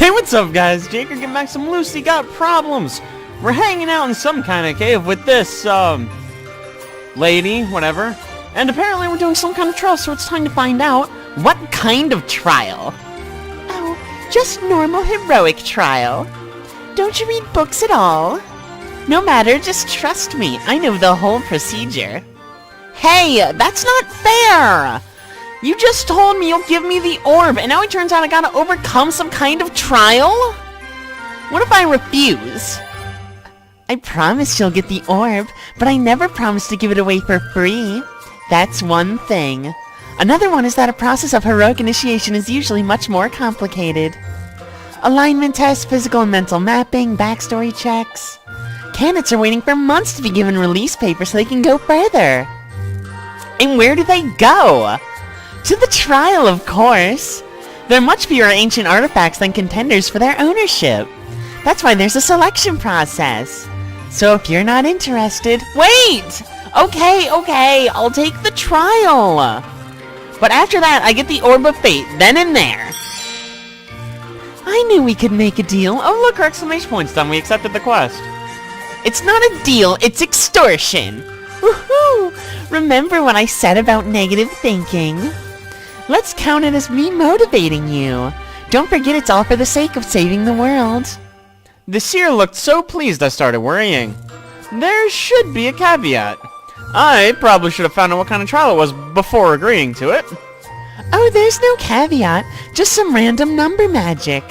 Hey, what's up, guys? Jake here, getting back some Lucy Got Problems. We're hanging out in some kind of cave with this, lady, whatever. And apparently we're doing some kind of trial, so it's time to find out. What kind of trial? Oh, just normal heroic trial. Don't you read books at all? No matter, just trust me. I know the whole procedure. Hey, that's not fair! You just told me you'll give me the orb, and now it turns out I gotta overcome some kind of trial? What if I refuse? I promise you'll get the orb, but I never promised to give it away for free. That's one thing. Another one is that a process of heroic initiation is usually much more complicated. Alignment tests, physical and mental mapping, backstory checks. Candidates are waiting for months to be given release papers so they can go further. And where do they go? To the trial, of course. There are much fewer ancient artifacts than contenders for their ownership. That's why there's a selection process. So if you're not interested... Wait! Okay, I'll take the trial. But after that, I get the Orb of Fate, then and there. I knew we could make a deal. Oh, look, our exclamation point's done. We accepted the quest. It's not a deal, it's extortion. Woohoo! Remember what I said about negative thinking? Let's count it as me motivating you. Don't forget it's all for the sake of saving the world. The seer looked so pleased I started worrying. There should be a caveat. I probably should have found out what kind of trial it was before agreeing to it. Oh, there's no caveat, just some random number magic.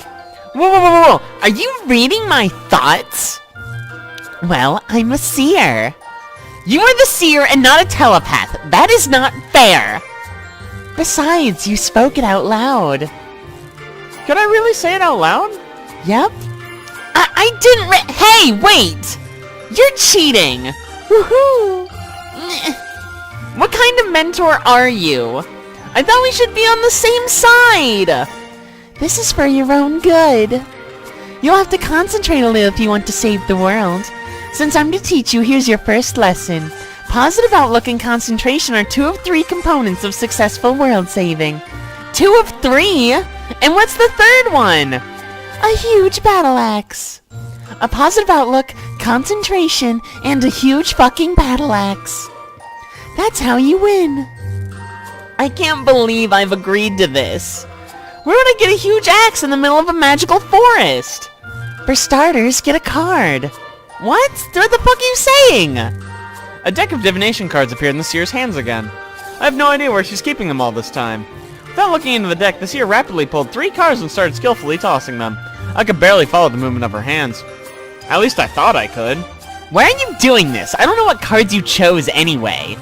Whoa! Are you reading my thoughts? Well, I'm a seer. You are the seer and not a telepath. That is not fair. Besides, you spoke it out loud. Could I really say it out loud? Yep. I didn't Hey, wait! You're cheating! Woohoo! What kind of mentor are you? I thought we should be on the same side! This is for your own good. You'll have to concentrate a little if you want to save the world. Since I'm to teach you, here's your first lesson. Positive outlook and concentration are 2 of 3 components of successful world saving. 2 of 3? And what's the third one? A huge battle axe. A positive outlook, concentration, and a huge fucking battle axe. That's how you win. I can't believe I've agreed to this. Where would I get a huge axe in the middle of a magical forest? For starters, get a card. What? What the fuck are you saying? A deck of divination cards appeared in the seer's hands again. I have no idea where she's keeping them all this time. Without looking into the deck, the seer rapidly pulled 3 cards and started skillfully tossing them. I could barely follow the movement of her hands. At least I thought I could. Why are you doing this? I don't know what cards you chose anyway.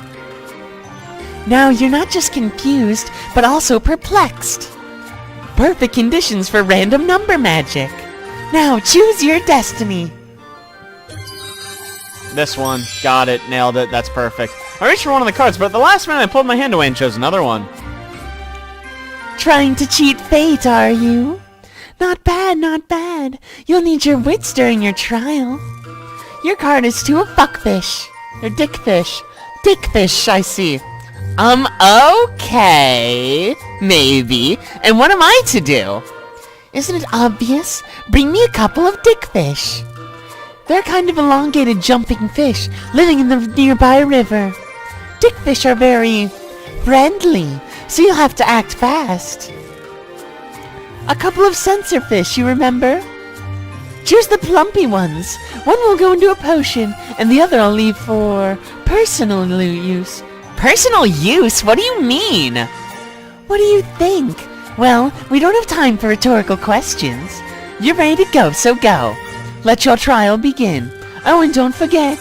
Now, you're not just confused, but also perplexed. Perfect conditions for random number magic. Now, choose your destiny. This one. Got it. Nailed it. That's perfect. I reached for one of the cards, but at the last minute I pulled my hand away and chose another one. Trying to cheat fate, are you? Not bad, not bad. You'll need your wits during your trial. Your card is 2 of fuckfish. Or dickfish. Dickfish, I see. Okay. Maybe. And what am I to do? Isn't it obvious? Bring me a couple of dickfish. They're kind of elongated jumping fish living in the nearby river. Dickfish are very friendly, so you'll have to act fast. A couple of sensor fish, you remember? Choose the plumpy ones. One will go into a potion, and the other I'll leave for personal use. Personal use? What do you mean? What do you think? Well, we don't have time for rhetorical questions. You're ready to go, so go. Let your trial begin. Oh, and don't forget.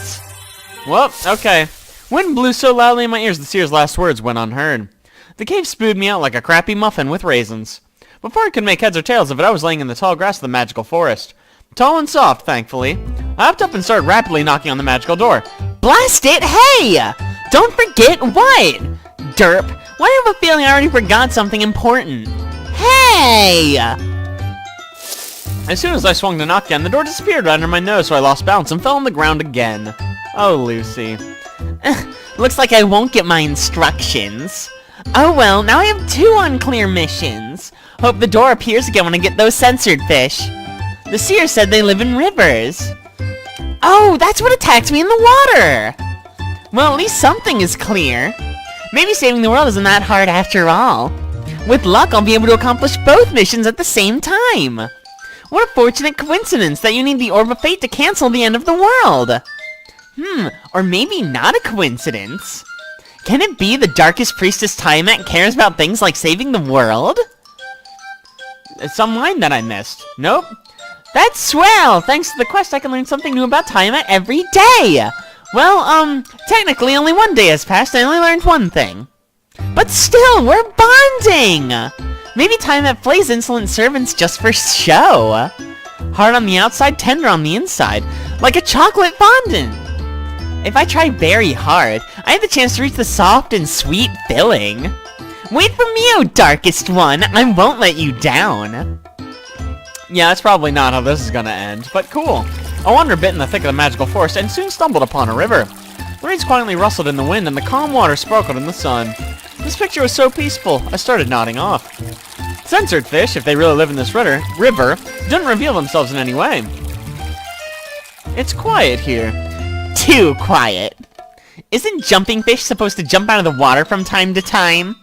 Well, okay. Wind blew so loudly in my ears the seer's last words went unheard. The cave spewed me out like a crappy muffin with raisins. Before I could make heads or tails of it, I was laying in the tall grass of the magical forest. Tall and soft, thankfully. I hopped up and started rapidly knocking on the magical door. Blast it! Hey! Don't forget what? Derp. Why do I have a feeling I already forgot something important? Hey! As soon as I swung to knock again, the door disappeared right under my nose, so I lost balance and fell on the ground again. Oh, Lucy. Looks like I won't get my instructions. Oh well, now I have 2 unclear missions. Hope the door appears again when I get those censored fish. The seer said they live in rivers. Oh, that's what attacked me in the water! Well, at least something is clear. Maybe saving the world isn't that hard after all. With luck, I'll be able to accomplish both missions at the same time. What a fortunate coincidence that you need the Orb of Fate to cancel the end of the world. Or maybe not a coincidence. Can it be the Darkest Priestess Tiamat cares about things like saving the world? Some line that I missed. Nope. That's swell! Thanks to the quest, I can learn something new about Tiamat every day! Well, technically only one day has passed, I only learned one thing. But still, we're bonding! Maybe Tiamat flays insolent servants just for show. Hard on the outside, tender on the inside. Like a chocolate fondant! If I try very hard, I have the chance to reach the soft and sweet filling. Wait for me, oh darkest one! I won't let you down! Yeah, that's probably not how this is gonna end, but cool. I wandered a bit in the thick of the magical forest and soon stumbled upon a river. The reeds quietly rustled in the wind and the calm water sparkled in the sun. This picture was so peaceful, I started nodding off. Censored fish, if they really live in this river, don't reveal themselves in any way. It's quiet here. Too quiet. Isn't jumping fish supposed to jump out of the water from time to time?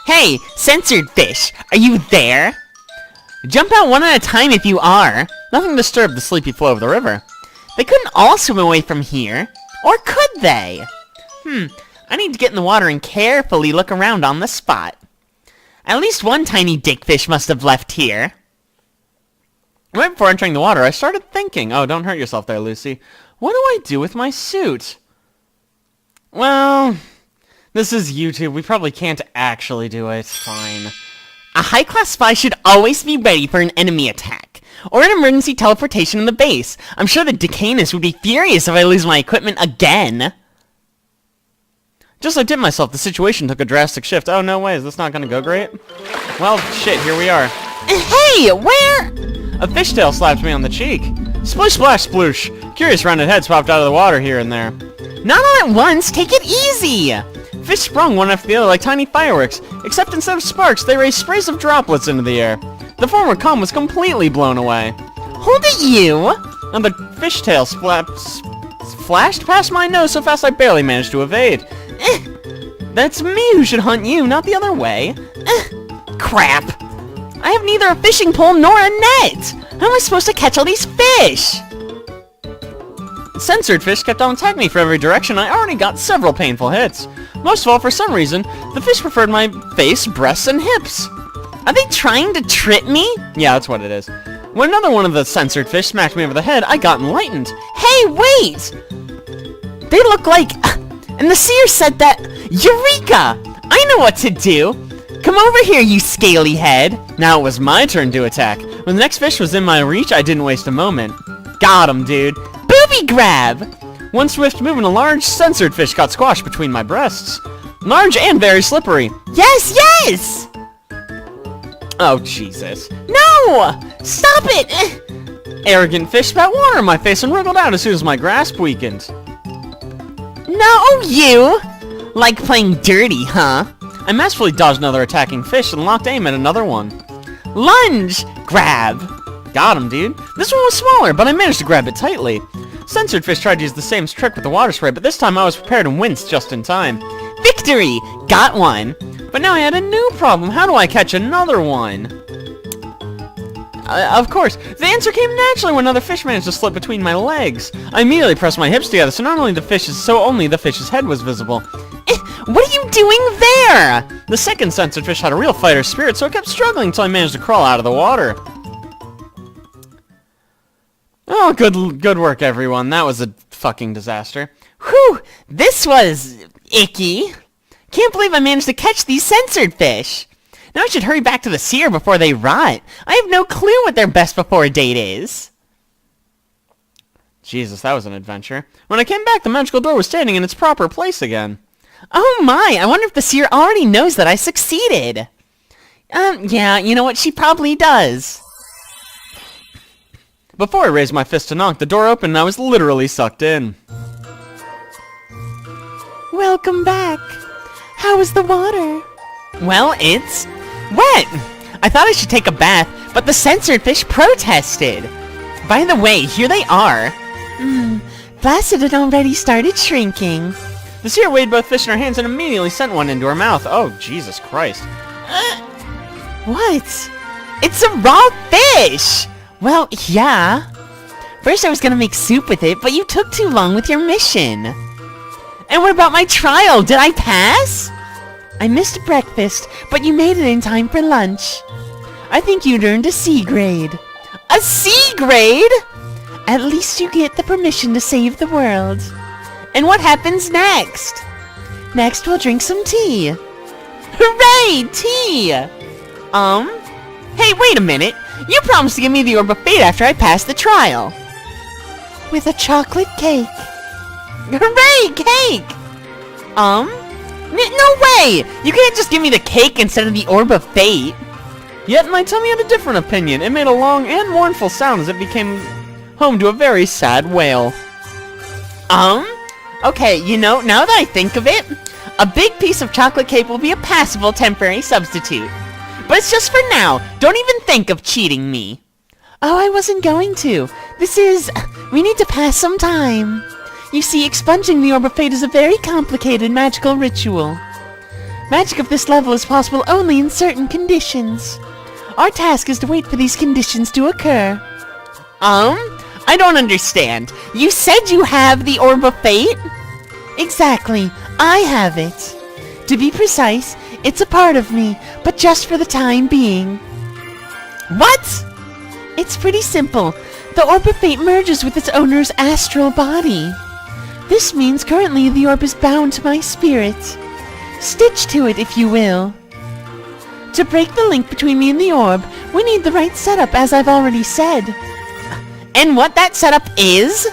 Hey, censored fish, are you there? Jump out one at a time if you are. Nothing disturbed the sleepy flow of the river. They couldn't all swim away from here. Or could they? I need to get in the water and carefully look around on the spot. At least one tiny dickfish must have left here. Right before entering the water, I started thinking, oh, don't hurt yourself there, Lucy. What do I do with my suit? Well, this is YouTube. We probably can't actually do it. Fine. A high-class spy should always be ready for an enemy attack, or an emergency teleportation in the base. I'm sure the Decanus would be furious if I lose my equipment again. Just like I did myself, the situation took a drastic shift. Oh, no way, is this not gonna go great? Well, shit, here we are. Hey, where? A fishtail slapped me on the cheek. Splish, splash, sploosh. Curious rounded heads popped out of the water here and there. Not all at once, take it easy! Fish sprung one after the other like tiny fireworks, except instead of sparks, they raised sprays of droplets into the air. The former calm was completely blown away. Hold it, you! And the fishtail flashed past my nose so fast I barely managed to evade. That's me who should hunt you, not the other way. Crap! I have neither a fishing pole nor a net! How am I supposed to catch all these fish? Censored fish kept on attacking me from every direction. I already got several painful hits. Most of all, for some reason, the fish preferred my face, breasts, and hips. Are they trying to trip me? Yeah, that's what it is. When another one of the censored fish smacked me over the head, I got enlightened. Hey, wait! They look like... And the seer said that... Eureka! I know what to do! Come over here, you scaly head! Now it was my turn to attack. When the next fish was in my reach, I didn't waste a moment. Got him, dude. Booby grab! One swift move and a large censored fish got squashed between my breasts. Large and very slippery. Yes, yes! Oh, Jesus. No! Stop it! Arrogant fish spat water in my face and wriggled out as soon as my grasp weakened. No, you! Like playing dirty, huh? I masterfully dodged another attacking fish and locked aim at another one. Lunge! Grab! Got him, dude. This one was smaller, but I managed to grab it tightly. Censored fish tried to use the same trick with the water spray, but this time I was prepared and winced just in time. Victory! Got one! But now I had a new problem. How do I catch another one? Of course, the answer came naturally when another fish managed to slip between my legs. I immediately pressed my hips together, so only the fish's head was visible. What are you doing there? The second censored fish had a real fighter spirit, so it kept struggling until I managed to crawl out of the water. Oh, good work, everyone. That was a fucking disaster. Whew, this was icky. Can't believe I managed to catch these censored fish. Now I should hurry back to the seer before they rot. I have no clue what their best before date is. Jesus, that was an adventure. When I came back, the magical door was standing in its proper place again. Oh my, I wonder if the seer already knows that I succeeded. Yeah, you know what, she probably does. Before I raised my fist to knock, the door opened and I was literally sucked in. Welcome back. How is the water? Well, it's wet. I thought I should take a bath, but the censored fish protested. By the way, here they are. Placid had already started shrinking. The seer weighed both fish in her hands and immediately sent one into her mouth. Oh, Jesus Christ. What? It's a raw fish! Well, yeah. First I was gonna make soup with it, but you took too long with your mission. And what about my trial? Did I pass? I missed breakfast, but you made it in time for lunch. I think you'd earned a C grade. A C grade? At least you get the permission to save the world. And what happens next? Next we'll drink some tea. Hooray! Tea! Hey, wait a minute. You promised to give me the Orb of Fate after I passed the trial. With a chocolate cake. Hooray! Cake! No way! You can't just give me the cake instead of the Orb of Fate. Yet my tummy had a different opinion. It made a long and mournful sound as it became home to a very sad wail. Okay, you know, now that I think of it, a big piece of chocolate cake will be a passable temporary substitute. But it's just for now. Don't even think of cheating me. Oh, I wasn't going to. We need to pass some time. You see, expunging the Orb of Fate is a very complicated magical ritual. Magic of this level is possible only in certain conditions. Our task is to wait for these conditions to occur. I don't understand. You said you have the Orb of Fate? Exactly. I have it. To be precise, it's a part of me, but just for the time being. What? It's pretty simple. The Orb of Fate merges with its owner's astral body. This means currently the orb is bound to my spirit. Stitched to it, if you will. To break the link between me and the orb, we need the right setup, as I've already said. And what that setup is?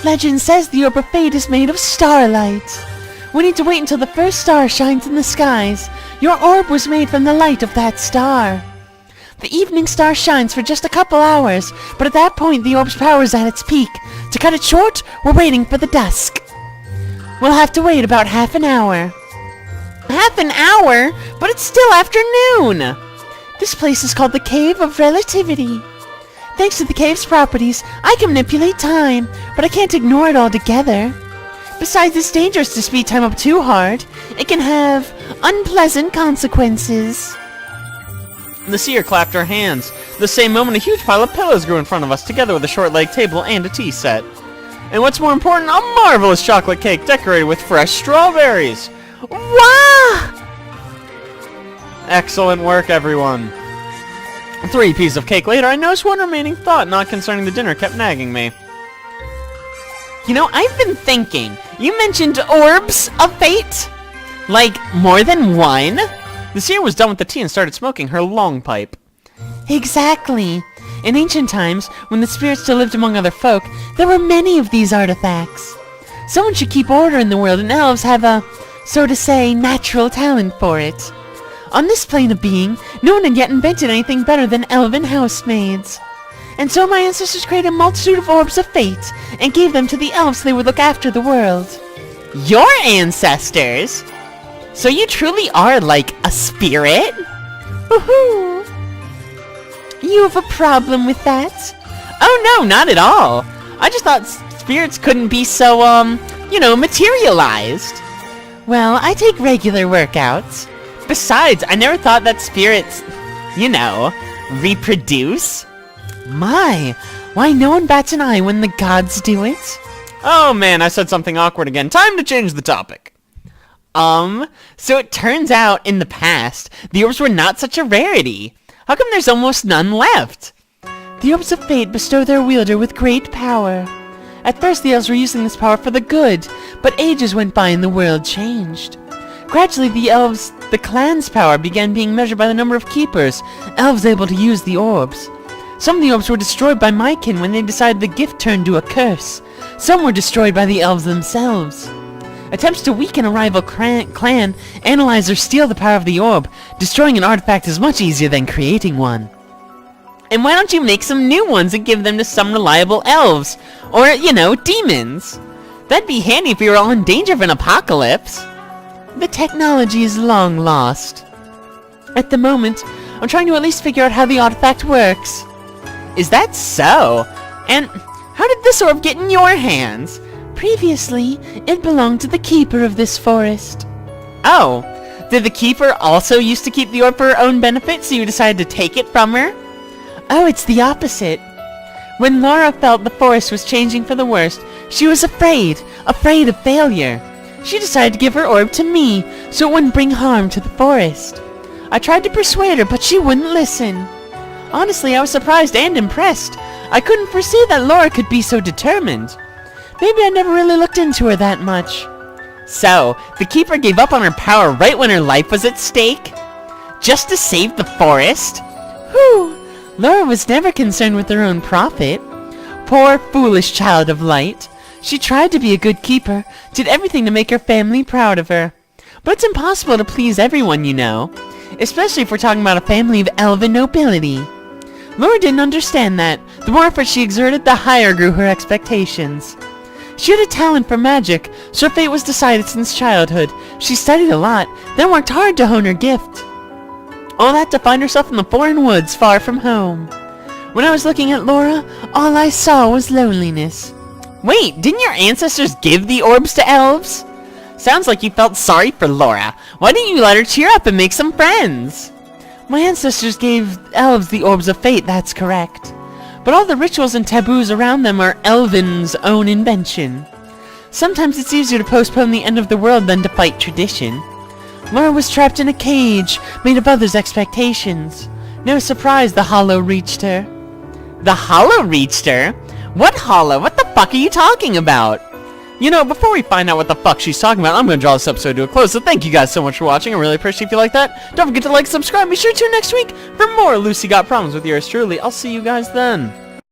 Legend says the Orb of Fate is made of starlight. We need to wait until the first star shines in the skies. Your orb was made from the light of that star. The evening star shines for just a couple hours, but at that point the orb's power is at its peak. To cut it short, we're waiting for the dusk. We'll have to wait about half an hour. Half an hour? But it's still afternoon! This place is called the Cave of Relativity. Thanks to the cave's properties, I can manipulate time, but I can't ignore it altogether. Besides, it's dangerous to speed time up too hard. It can have unpleasant consequences. The seer clapped her hands. The same moment, a huge pile of pillows grew in front of us, together with a short-legged table and a tea set. And what's more important, a marvelous chocolate cake decorated with fresh strawberries. Wow! Excellent work, everyone. 3 pieces of cake later, I noticed one remaining thought not concerning the dinner kept nagging me. You know, I've been thinking. You mentioned orbs of fate? Like, more than one? The seer was done with the tea and started smoking her long pipe. Exactly. In ancient times, when the spirits still lived among other folk, there were many of these artifacts. Someone should keep order in the world, and elves have a, so to say, natural talent for it. On this plane of being, no one had yet invented anything better than elven housemaids. And so my ancestors created a multitude of orbs of fate, and gave them to the elves so they would look after the world. Your ancestors? So you truly are like a spirit? Woohoo! You have a problem with that? Oh no, not at all. I just thought spirits couldn't be so, materialized. Well, I take regular workouts. Besides, I never thought that spirits, reproduce. My, why no one bats an eye when the gods do it? Oh man, I said something awkward again. Time to change the topic. So it turns out in the past, the orbs were not such a rarity. How come there's almost none left? The orbs of fate bestow their wielder with great power. At first the elves were using this power for the good, but ages went by and the world changed. Gradually the clan's power began being measured by the number of keepers, elves able to use the orbs. Some of the orbs were destroyed by my kin when they decided the gift turned to a curse. Some were destroyed by the elves themselves. Attempts to weaken a rival clan analyze or steal the power of the orb. Destroying an artifact is much easier than creating one. And why don't you make some new ones and give them to some reliable elves? Or, demons? That'd be handy if we were all in danger of an apocalypse. The technology is long lost. At the moment, I'm trying to at least figure out how the artifact works. Is that so? And how did this orb get in your hands? Previously, it belonged to the keeper of this forest. Oh, did the keeper also used to keep the orb for her own benefit, so you decided to take it from her? Oh, it's the opposite. When Laura felt the forest was changing for the worst, she was afraid of failure. She decided to give her orb to me, so it wouldn't bring harm to the forest. I tried to persuade her, but she wouldn't listen. Honestly, I was surprised and impressed. I couldn't foresee that Laura could be so determined. Maybe I never really looked into her that much. So, the keeper gave up on her power right when her life was at stake? Just to save the forest? Whew! Laura was never concerned with her own profit. Poor, foolish child of light. She tried to be a good keeper, did everything to make her family proud of her. But it's impossible to please everyone, you know. Especially if we're talking about a family of elven nobility. Laura didn't understand that. The more effort she exerted, the higher grew her expectations. She had a talent for magic, so her fate was decided since childhood. She studied a lot, then worked hard to hone her gift. All that to find herself in the foreign woods far from home. When I was looking at Laura, all I saw was loneliness. Wait, didn't your ancestors give the orbs to elves? Sounds like you felt sorry for Laura. Why didn't you let her cheer up and make some friends? My ancestors gave elves the orbs of fate, that's correct. But all the rituals and taboos around them are Elven's own invention. Sometimes it's easier to postpone the end of the world than to fight tradition. Laura was trapped in a cage, made of others' expectations. No surprise the hollow reached her. The hollow reached her? What hollow? What the fuck are you talking about? You know, before we find out what the fuck she's talking about, I'm going to draw this episode to a close. So thank you guys so much for watching. I really appreciate if you like that. Don't forget to like, subscribe. Be sure to tune next week for more Lucy Got Problems with yours truly. I'll see you guys then.